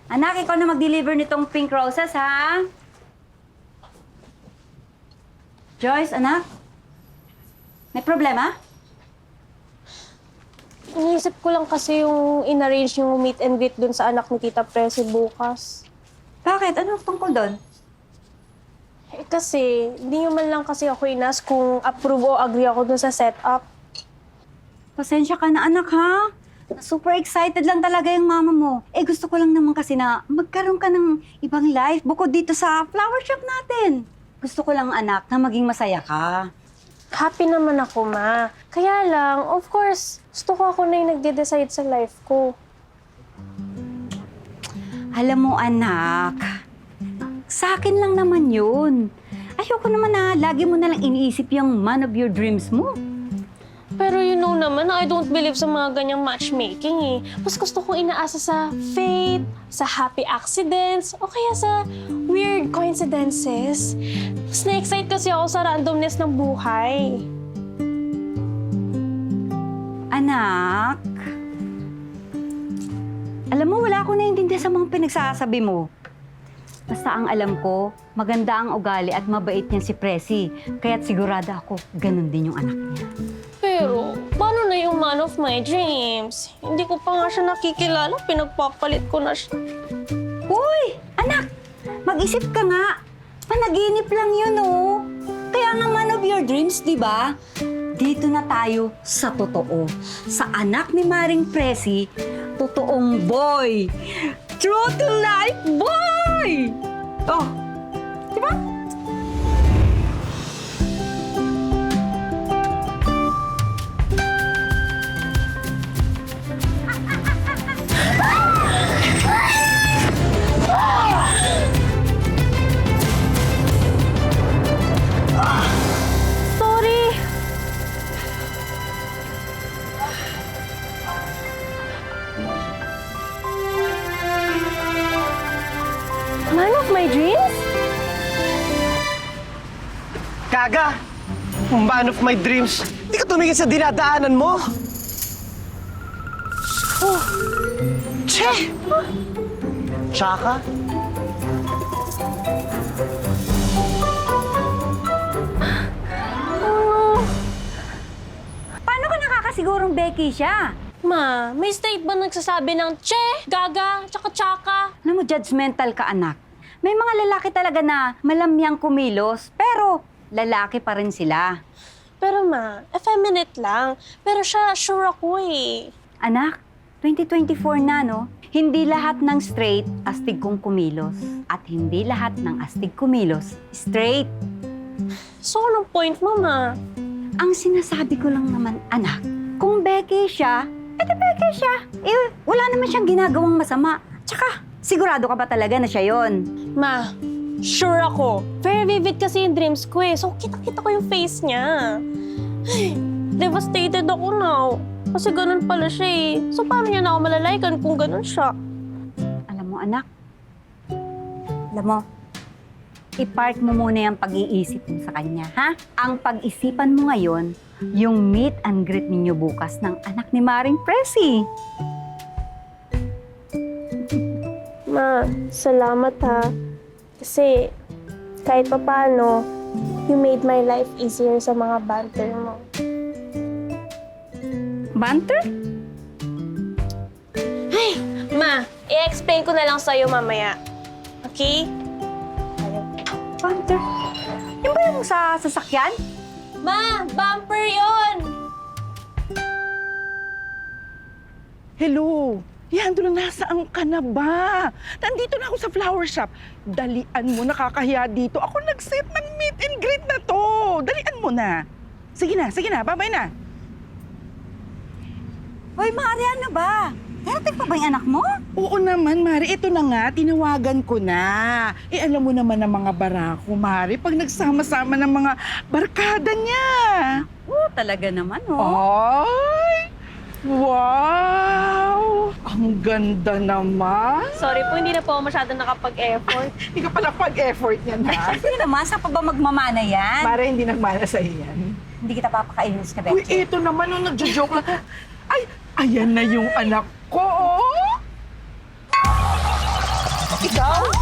Anak, ikaw na mag-deliver nitong pink roses, ha? Joyce, anak? May problema? Iniisip ko lang kasi yung in-arrange yung meet and greet dun sa anak ni Tita Presi bukas. Bakit? Ano tungkol doon? Eh kasi, hindi nyo man lang kasi ako inas kung approve o agree ako dun sa setup. Pasensya ka na, anak, ha? Super excited lang talaga yung mama mo. Eh, gusto ko lang naman kasi na magkaroon ka ng ibang life bukod dito sa flower shop natin. Gusto ko lang, anak, na maging masaya ka. Happy naman ako, ma. Kaya lang, of course, gusto ko ako na yung nagde-decide sa life ko. Alam mo, anak, sa akin lang naman yun. Ayoko naman na lagi mo na lang iniisip yung man of your dreams mo. Pero you know naman, I don't believe sa mga ganyang matchmaking eh. Mas gusto kong inaasa sa fate, sa happy accidents, o kaya sa weird coincidences. Mas na-excite kasi ako sa randomness ng buhay. Anak, alam mo, wala akong naiintindihan sa mga pinagsasabi mo. Basta ang alam ko, maganda ang ugali at mabait niyan si Presi. Kaya't sigurada ako, ganun din yung anak niya. Pero, paano na yung man of my dreams? Hindi ko pa nga siya nakikilala, pinagpapalit ko na siya. Uy! Anak! Mag-isip ka nga! Panaginip lang yun, oh! Kaya nga man of your dreams, di ba? Dito na tayo sa totoo. Sa anak ni Maring Presi, totoong boy! True to life boy! Oh, di ba? Sorry! Man of my dreams? Kaga! Man of my dreams! Hindi ka tumingin sa dinadaanan mo! Oh! Che! Tsaka? Paano ka nakakasigurong Becky siya? Ma, may state ba nagsasabi ng che, gaga, tsaka-tsaka? Alam mo, judgmental ka, anak. May mga lalaki talaga na malamyang kumilos, pero lalaki pa rin sila. Pero ma, effeminate lang. Pero siya, sure ako eh. Anak, 2024 na, no? Hindi lahat ng straight astig kong kumilos. At hindi lahat ng astig kumilos straight. So, anong point mo, ma? Ang sinasabi ko lang naman, anak, kung Becky siya, edi Becky siya. Eh, wala naman siyang ginagawang masama. Tsaka, sigurado ka ba talaga na siya yon? Ma, sure ako. Very vivid kasi yung dreams ko eh. So, kita-kita ko yung face niya. Ay, devastated ako now. Kasi ganun pala siya eh. So, paano niya na ako malalaikan kung ganun siya? Alam mo, anak, alam mo, i-park mo muna yung pag-iisip mo sa kanya, ha? Ang pag-isipan mo ngayon, yung meet and greet ninyo bukas ng anak ni Maring Presi. Ma, salamat ha. Kasi kahit papaano, you made my life easier sa mga banter mo. Banter? Ay, ma, i-explain ko na lang sa'yo mamaya. Okay? Banter? Yung ba yung sa sasakyan? Ma, bumper yon! Hello! Yando na, nasaan ka na ba? Nandito na ako sa flower shop. Dalian mo, nakakahiya dito. Ako nag-set ng meet and greet na to. Dalian mo na. Sige na, babay na. Hoy, Mari, ano ba? Darating pa ba yung anak mo? Oo naman, Mari. Ito na nga, tinawagan ko na. Eh, alam mo naman ang mga barako, Mari, pag nagsama-sama ng mga barkada niya. Oo, talaga naman, oh. Ay! Wow! Ang ganda naman. Sorry po, hindi na po ako masyado nakapag-effort. Hindi ka pala pag-effort niyan, ha? Sige naman, saan pa ba magmamana yan? Mari, hindi nagmana sa iyan. Hindi kita papakainin sa Uy, Becky. ito naman, nung nagjo-joke lang. Ay, ayan na yung anak ko, oh! Ikaw?